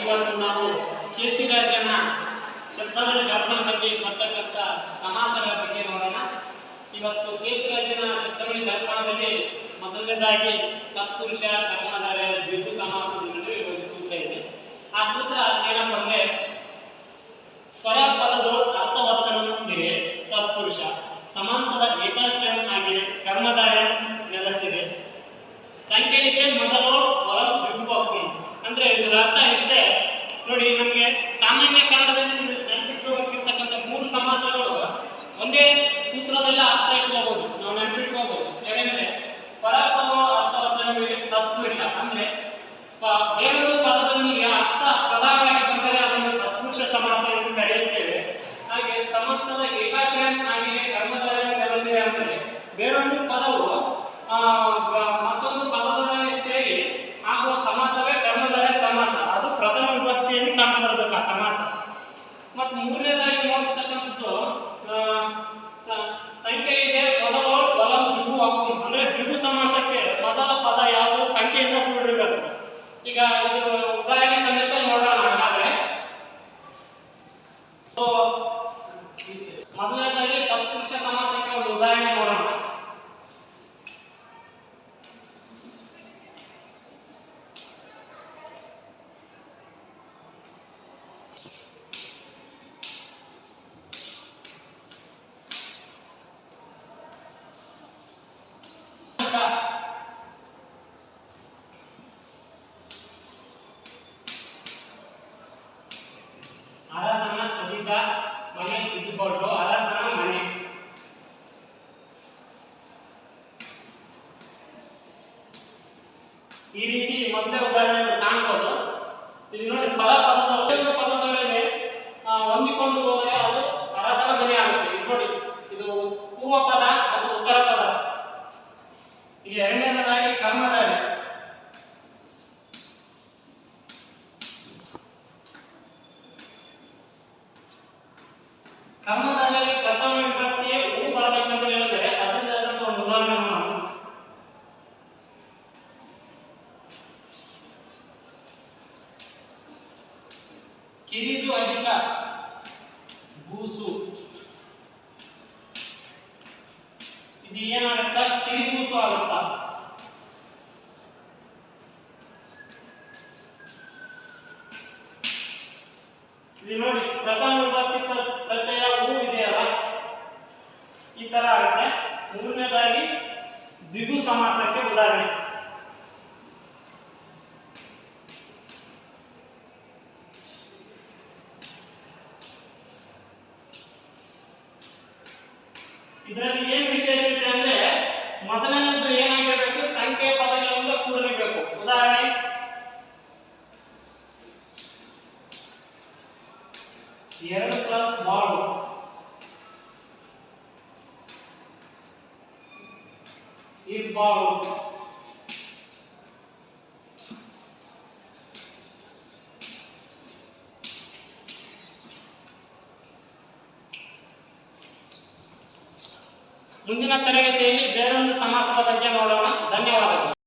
ಇವತ್ತು ನಾವು ಕೇಸಿರಾಜನ ಶಬ್ದಗಳ ದರ್ಪಣದಲ್ಲಿ ಬರ್ತಕ್ಕಂಥ ಸಮಾಸಗಳ ಬಗ್ಗೆ ನೋಡೋಣ. ಇವತ್ತು ಕೇಸಿರಾಜನ ಶಬ್ದಗಳ ದರ್ಪಣದಲ್ಲಿ ಮೊದಲನೇದಾಗಿ ತತ್ಪುರುಷ ಕರ್ಮಧಾರಯ ದ್ವಿಗು ಸಮಾಸದ ನಡುವೆ ಒಂದು ಸೂತ್ರ ಇದೆ. ಆ ಸೂತ್ರ ಏನಪ್ಪ ಅಂದ್ರೆ ಪರಪದದ ಅರ್ಥವರ್ತನವಿದೆ ತತ್ಪುರುಷ, ಸಮಾಂತರ ಏಕಾಶ್ರಯ ಆಗಿದೆ, ಕರ್ಮಧಾರಯ ನೆಲೆಸಿದೆ, ಸಂಖ್ಯೆ ಇದೆ ಮೊದಲು ಹೊರ ದ್ವಿಗು. ಅಂದ್ರೆ ಇದರ ಅರ್ಥ ಇಷ್ಟೇ ನೋಡಿ. ನಮಗೆ ಸಾಮಾನ್ಯ ಕನ್ನಡದಲ್ಲಿ ನೆನಪಿಟ್ಕೋಬೇಕಿರ್ತಕ್ಕಂಥ ಮೂರು ಸಮಾಸಗಳು ಒಂದೇ ಸೂತ್ರದಲ್ಲಿ ಅರ್ಥ ಇಟ್ಕೋಬಹುದು, ನಾವು ನೆನಪಿಟ್ಕೋಬಹುದು. ಯಾಕಂದ್ರೆ ಪರಪದ ಅರ್ಥವರ್ತನವಿದೆ ತತ್ಪುರುಷ ಅಂದ್ರೆ ಬೇರೊಂದು ಪದದೊಂದಿಗೆ ಅರ್ಥ ಪ್ರಧಾನವಾಗಿ ಬಂದರೆ ಅದನ್ನು ತತ್ಪುರುಷ ಸಮಾಸ ಎಂದು ಕರೆಯುತ್ತೇವೆ. ಹಾಗೆ ಸಮರ್ಥದ ಏಕಾಗ್ರ ಆಗಿದೆ, ಕರ್ಮಧಾರಯ ನೆಲೆಸಿದೆ ಅಂದರೆ ಬೇರೊಂದು ಪದವು ಮತ್ತೊಂದು ಪದದೊಡನೆ ಸೇರಿ ಆಗುವ ಸಮಾಸವೇ ಕರ್ಮಧಾರಯ ಸಮಾಸ. ಅದು ಪ್ರಥಮ ವಿಭಕ್ತಿಯಲ್ಲಿ ಕಂಡು ಬರಬೇಕು ಆ ಸಮಾಸ. ಮತ್ತು ಮೂರನೇದಾಗಿ ನೋಡ್ತಕ್ಕಂಥದ್ದು ಸಂಖ್ಯೆ ಇದೆ ಮೊದಲು ಒಲ ದ್ವಿಗು ವಾಕ್ಯ ಅಂದ್ರೆ ದ್ವಿಗು ಸಮಾಸಕ್ಕೆ ಮೊದಲ ಪದ ಯಾವುದು ಸಂಖ್ಯೆಯಿಂದ ಕೂಡಿರಬೇಕು. ಈಗ ಇದು ಉದಾಹರಣೆ ಸಮೇತ ನೋಡೋಣ. ಹಾಗಾದ್ರೆ ಮೊದಲನೇದಾಗಿ ತತ್ಪುರುಷ ಸಮಾಸಕ್ಕೆ ಒಂದು ಉದಾಹರಣೆ ನೋಡೋಣ. ಅರಸನ ಅಧಿಕ ಮನೆ ಇಸಿಕೊಂಡು ಅರಸನ ಮನೆ. ಈ ರೀತಿ ಮೊದಲೇ ಉದಾಹರಣೆ ಕಾಣಬಹುದು. ಇಲ್ಲಿ ನೋಡಿ, ಪದದೊಡನೆ ಹೊಂದಿಕೊಂಡು ಹೋದರೆ ಅದು ಅರಸನ ಮನೆ ಆಗುತ್ತೆ. ಇಲ್ಲಿ ನೋಡಿ, ಇದು ಪೂರ್ವ ಪದ ಮತ್ತು ಉತ್ತರ ಪದ. ಈಗ ಎರಡನೇದಾಗಿ ಕರ್ಮಧಾರಯ. ಕರ್ಮಧಾರಯ ಪ್ರಥಮ ವಿಭಕ್ತಿಯೇ ಹೂ ಬರಬೇಕಂತ ಹೇಳಿದರೆ ಅದರಿಂದ ಒಂದು ಉದಾಹರಣೆ ಮಾಡೋಣ. ಕಿರಿದು ಅಧಿಕ ಗೂಸು. ಇದು ಏನಾಗುತ್ತಾ? ಕಿರಿಗೂಸು ಆಗುತ್ತಾ. ಇಲ್ಲಿ ನೋಡಿ, ಪ್ರಥಮ ವಿಭಕ್ತಿ ಪ್ರತ್ಯಯ ಹೂ ಇದೆಯಲ್ಲ, ಈ ತರ ಆಗುತ್ತೆ. ಮೂರನೇದಾಗಿ ದ್ವಿಗು ಸಮಾಸಕ್ಕೆ ಉದಾಹರಣೆ. ಇದರಲ್ಲಿ ಏನು ವಿಶೇಷತೆ ಅಂದ್ರೆ ಮೊದಲನೇದು ಏನಾಗಿರಬೇಕು? ಸಂಖ್ಯೆ ಪದಗಳಿಂದ ಕೂಡಿರಬೇಕು. ಉದಾಹರಣೆ, ಎರಡು ಪ್ಲಸ್ ಬಾಳು, ಇಬ್ಬಾಳು. ಮುಂದಿನ ತರಗತಿಯಲ್ಲಿ ಬೇರೊಂದು ಸಮಾಸದ ಬಗ್ಗೆ ನೋಡೋಣ. ಧನ್ಯವಾದಗಳು.